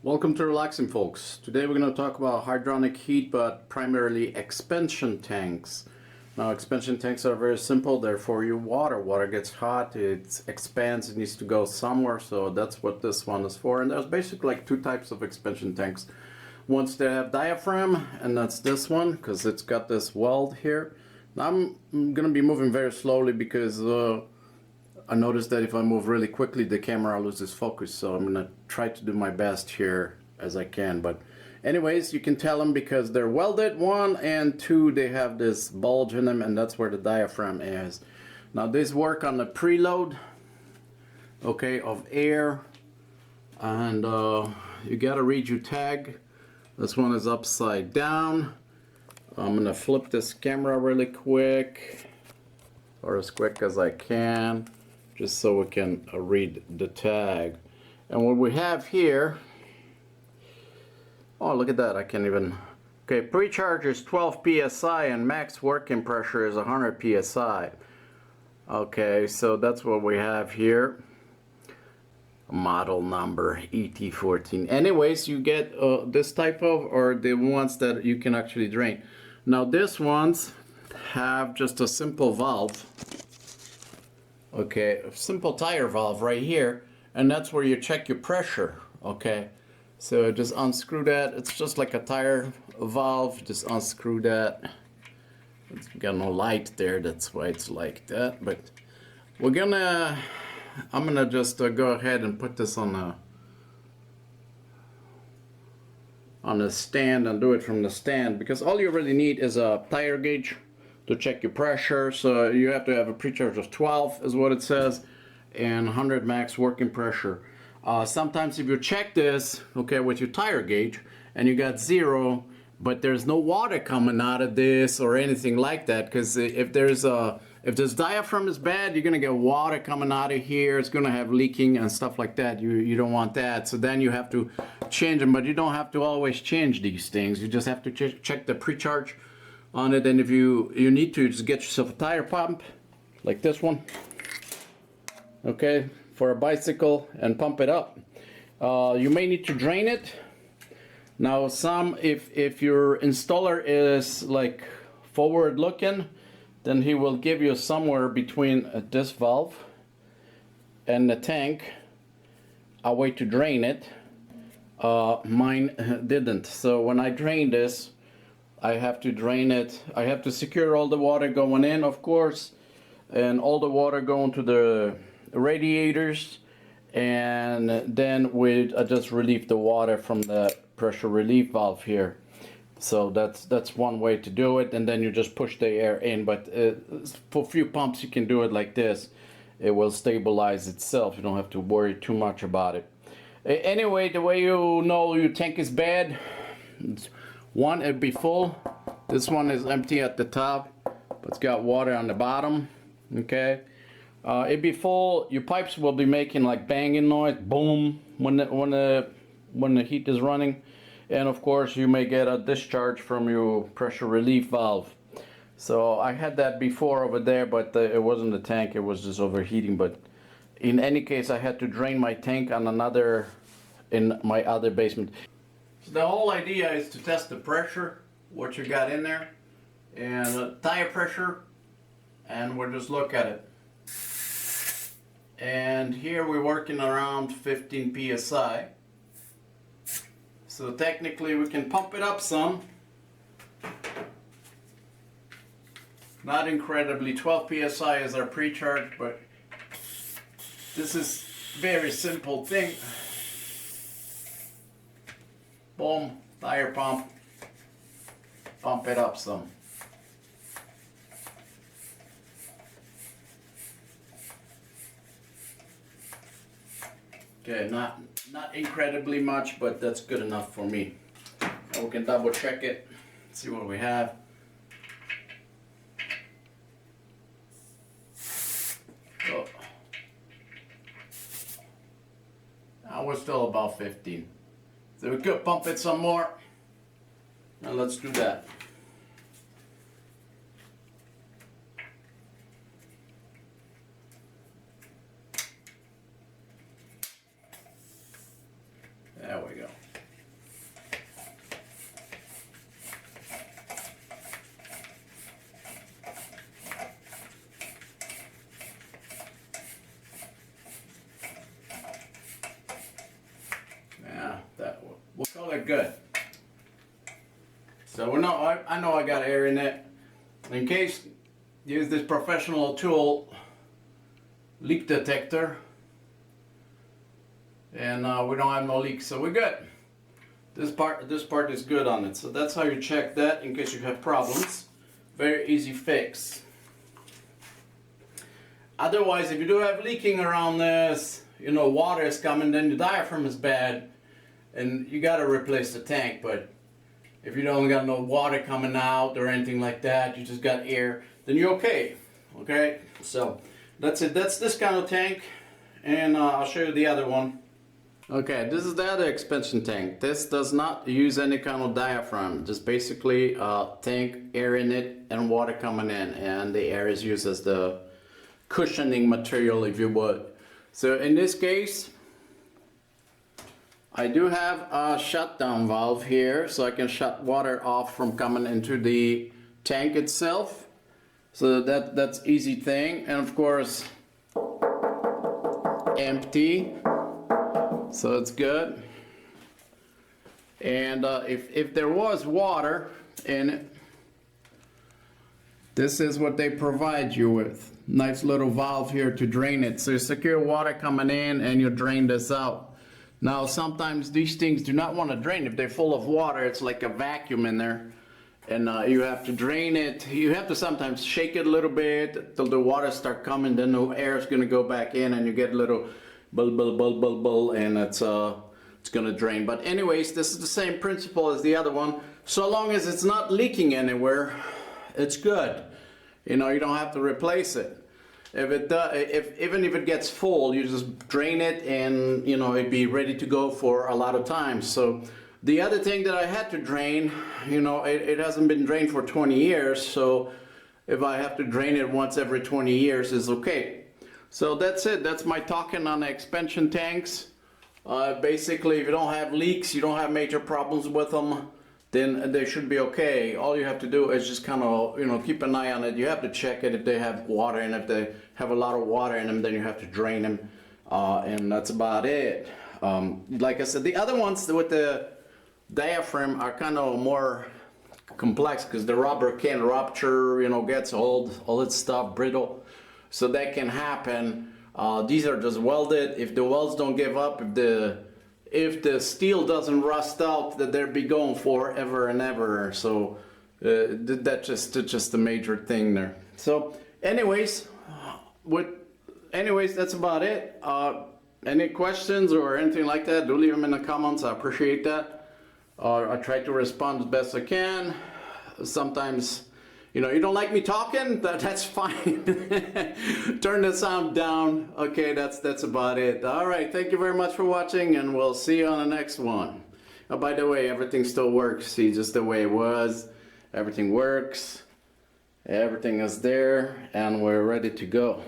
Welcome to Relaxing, folks. Today we're going to talk about hydronic heat, but primarily expansion tanks. Now, expansion tanks are very simple. They're for your water. Water gets hot, it expands, it needs to go somewhere, so that's what this one is for. And there's basically like two types of expansion tanks. Ones that have diaphragm, and that's this one, because it's got this weld here. Now, I'm going to be moving very slowly because I noticed that if I move really quickly, the camera loses focus, so I'm gonna try to do my best here as I can. But anyways, you can tell them because they're welded, one, and two, they have this bulge in them, and that's where the diaphragm is. Now these work on the preload, okay, of air, and you gotta read your tag. This one is upside down. I'm gonna flip this camera really quick, or as quick as I can, just so we can read the tag. And what we have here, oh, look at that, I can't even, okay, pre-charge is 12 psi and max working pressure is 100 psi. Okay, so that's what we have here. Model number ET14. Anyways, you get this type of, or the ones that you can actually drain. Now this ones have just a simple valve. Okay, a simple tire valve right here, and that's where you check your pressure. Okay, so just unscrew that. It's just like a tire valve. Just unscrew that. It's got no light there, that's why it's like that. But I'm gonna just go ahead and put this on a stand and do it from the stand, because all you really need is a tire gauge to check your pressure. So you have to have a pre-charge of 12 is what it says, and 100 max working pressure. Sometimes if you check this, okay, with your tire gauge and you got 0, but there's no water coming out of this or anything like that, because if this diaphragm is bad, you're gonna get water coming out of here. It's gonna have leaking and stuff like that. You don't want that. So then you have to change them, but you don't have to always change these things. You just have to check the pre-charge on it, and if you need to, just get yourself a tire pump like this one, okay, for a bicycle, and pump it up. You may need to drain it. Now if your installer is like forward looking, then he will give you somewhere between this valve and the tank a way to drain it. Mine didn't. So when I drain this, I have to drain it. I have to secure all the water going in, of course, and all the water going to the radiators, and then I just relieve the water from the pressure relief valve here. So that's one way to do it, and then you just push the air in. But for a few pumps you can do it like this. It will stabilize itself. You don't have to worry too much about it. Anyway, the way you know your tank is bad, one, it'd be full. This one is empty at the top, but it's got water on the bottom. Okay, it'd be full. Your pipes will be making like banging noise, boom, when the heat is running, and of course you may get a discharge from your pressure relief valve. So I had that before over there, but it wasn't the tank; it was just overheating. But in any case, I had to drain my tank on in my other basement. So the whole idea is to test the pressure, what you got in there, and the tire pressure, and we'll just look at it. And here we're working around 15 psi. So technically we can pump it up some. Not incredibly, 12 psi is our pre-charge, but this is very simple thing. Boom, tire pump, pump it up some. Okay, not incredibly much, but that's good enough for me. Now we can double check it, see what we have. Oh. Now we're still about 15. So we could pump it some more. Now let's do that. There we go. So they're good. So we know, I know I got air in it. In case, use this professional tool, leak detector. And we don't have no leaks, so we're good. This part is good on it. So that's how you check that in case you have problems. Very easy fix. Otherwise, if you do have leaking around this, you know, water is coming, then the diaphragm is bad, and you gotta replace the tank. But if you don't got no water coming out or anything like that, you just got air, then you're okay. Okay, so that's it. That's this kind of tank, and I'll show you the other one. Okay, this is the other expansion tank. This does not use any kind of diaphragm. Just basically tank, air in it, and water coming in, and the air is used as the cushioning material, if you would. So in this case, I do have a shutdown valve here, so I can shut water off from coming into the tank itself. So that's easy thing, and of course empty, so it's good. And if there was water in it, this is what they provide you with. Nice little valve here to drain it. So you secure water coming in and you drain this out. Now sometimes these things do not want to drain. If they're full of water, it's like a vacuum in there. And you have to drain it. You have to sometimes shake it a little bit till the water start coming. Then the air is going to go back in and you get a little bull, and it's going to drain. But anyways, this is the same principle as the other one. So long as it's not leaking anywhere, it's good. You know, you don't have to replace it. If it does, even if it gets full, you just drain it, and you know it'd be ready to go for a lot of time. So the other thing that I had to drain, you know, it hasn't been drained for 20 years. So if I have to drain it once every 20 years, is okay. So that's it. That's my talking on the expansion tanks. Basically, if you don't have leaks, you don't have major problems with them, then they should be okay. All you have to do is just kind of, you know, keep an eye on it. You have to check it if they have water, and if they have a lot of water in them, then you have to drain them, and that's about it. Like I said, the other ones with the diaphragm are kind of more complex because the rubber can rupture, you know, gets old, all that stuff, brittle, so that can happen. These are just welded. If the welds don't give up, if the steel doesn't rust out, that they'll be going for ever and ever. So that's just a major thing there. So anyways, that's about it. Any questions or anything like that, do leave them in the comments. I appreciate that. I try to respond as best I can. Sometimes, you know, you don't like me talking, that's fine. Turn the sound down. Okay, that's about it. All right, thank you very much for watching, and we'll see you on the next one. Oh, by the way, everything still works. See, just the way it was. Everything works. Everything is there, and we're ready to go.